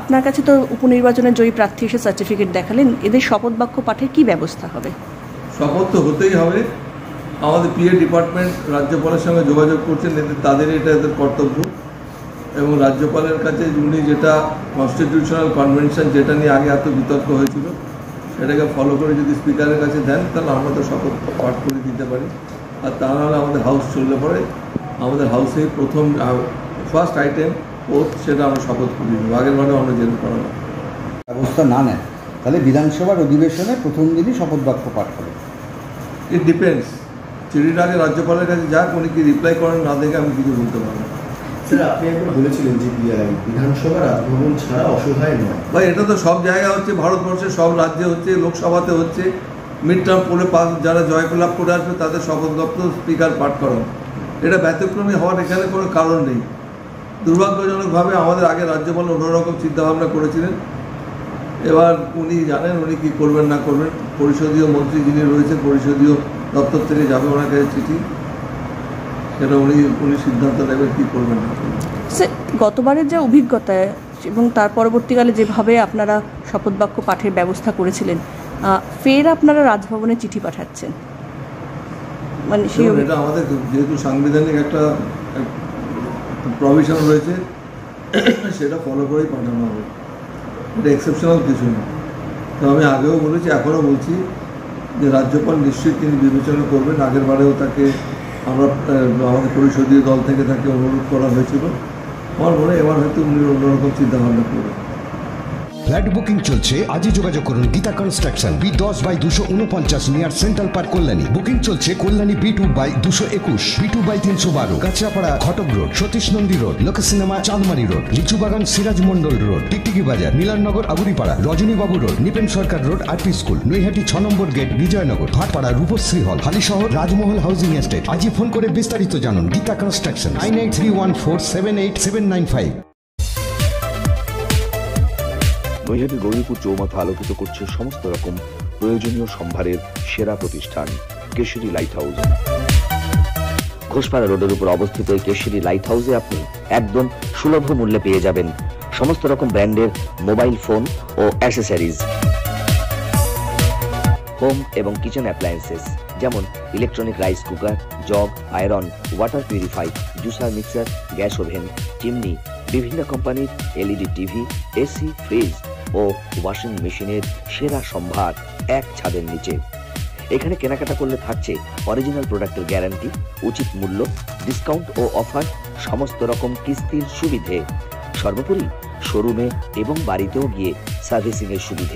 আপনার কাছে তো উপনির্বাচনের জয়ী প্রার্থী এসে সার্টিফিকেট দেখালেন, এদের শপথ বাক্য পাঠের কি ব্যবস্থা হবে? শপথ তো হতেই হবে। আমাদের পিএ ডিপার্টমেন্ট রাজ্যপালের সঙ্গে যোগাযোগ করছেন, তাদের এটা এদের কর্তব্য। এবং রাজ্যপালের কাছে উনি যেটা কনস্টিটিউশনাল কনভেনশন যেটা নিয়ে আগে এত বিতর্ক হয়েছিল সেটাকে ফলো করে যদি স্পিকারের কাছে দেন তাহলে আমরা তো শপথ পাঠ করে দিতে পারি। আর তা নাহলে আমাদের হাউস চললে পরে আমাদের হাউসে প্রথম ফার্স্ট আইটেম ওথ সেটা আমরা শপথ করে দিব। আগের বারে আমরা যেন করা ব্যবস্থা না নেয় তাহলে বিধানসভার অধিবেশনে প্রথম দিনই শপথ বাক্য পাঠ করে। It depends. চিঠির আগে রাজ্যপালের কাছে যাক, উনি কি রিপ্লাই করেন না দেখে আমি কিছু বলতে পারবো। স্যার, আপনি একবার বলেছিলেন যে বিধানসভা রাজভবন ছাড়া অসহায় নয়। ভাই, এটা তো সব জায়গায় হচ্ছে, ভারতবর্ষের সব রাজ্যে হচ্ছে, লোকসভাতে হচ্ছে। মিড টার্ম পরে যারা জয়লাভ করে আসবে তাদের শপথ দপ্তর স্পিকার পাঠ করেন। এটা ব্যতিক্রমী হওয়ার এখানে কোনো কারণ নেই। দুর্ভাগ্যজনকভাবে আমাদের আগে রাজ্যপাল অন্যরকম চিন্তাভাবনা করেছিলেন। এবার উনি জানেন উনি কী করবেন না করবেন। পরিষদীয় মন্ত্রী যিনি রয়েছেন পরিষদীয় দপ্তর থেকে যাবে ওনার কাছে চিঠি, সেটা উনি সিদ্ধান্ত নেবেন কী করবেন না করবেন। গতবারের যে অভিজ্ঞতা এবং তার পরবর্তীকালে যেভাবে আপনারা শপথ বাক্য পাঠের ব্যবস্থা করেছিলেন, ফের আপনারা রাজভবনে চিঠি পাঠাচ্ছেন, মানে এটা আমাদের যেহেতু সাংবিধানিক একটা প্রভিশন রয়েছে সেটা ফলো করেই পাঠানো হবে। এটা এক্সেপশনাল কিছু না। তো আমি আগেও বলেছি, এখনও বলছি যে রাজ্যপাল নিশ্চয়ই তিনি বিবেচনা করবেন। আগের বারেও তাকে আমাদের পরিষদীয় দল থেকে তাকে অনুরোধ করা হয়েছিল। আমার মনে হয় এবার হয়তো উনি অন্যরকম চিন্তাভাবনা করবেন। ফ্ল্যাট বুকিং চলছে, আজই যোগাযোগ করুন Gita construction, B10/249 near central park, Kalyani. Booking চলছে কল্যাণী B2/221, B2/312, কাঁচরাপাড়া ঘটক রোড, সতীশ নন্দী রোড, লোক সিনেমা চাঁদমারি রোড, লিচুবাগান সিরাজ মন্ডল রোড, টিকটিকি বাজার, মিলননগর আবুরিপাড়া, রজনীবাবু রোড, নিপেন সরকার রোড, আরপি স্কুল, নৈহাটি 6 নম্বর গেট, বিজয়নগর, ভাটপাড়া রূপশ্রী হল, হালিশহর রাজমহল হাউজিং এস্টেট। আজই ফোন করে বিস্তারিত জানুন। গীতা কনস্ট্রাকশন 9831478795। নৈহাটি গৌরীপুর চৌমাথা আলোকিত করছে সমস্ত রকম প্রয়োজনীয় সম্ভারের সেরা প্রতিষ্ঠান কেশরী লাইট হাউস। ঘোষপাড়া রোডের উপর অবস্থিত এই কেশরী লাইট হাউসে আপনি একদম সুলভ মূল্যে পেয়ে যাবেন সমস্ত রকম ব্র্যান্ডের মোবাইল ফোন ও অ্যাসেসরিজ, হোম এবং কিচেন অ্যাপ্লায়েন্সেস যেমন electronic rice cooker, jug, iron, water purify, juicer, mixer, gas oven, chimney, বিভিন্ন কোম্পানির এলইডি টিভি, এসি, ফ্রিজ ও ওয়াশিং মেশিনের সেরা সম্ভার এক ছাদের নিচে। এখানে কেনাকাটা করলে থাকছে অরিজিনাল প্রোডাক্টের গ্যারান্টি, উচিত মূল্য, ডিসকাউন্ট ও অফার, সমস্ত রকম কিস্তির সুবিধে, সর্বোপরি শোরুমে এবং বাড়িতেও গিয়ে সার্ভিসিং এর সুবিধে।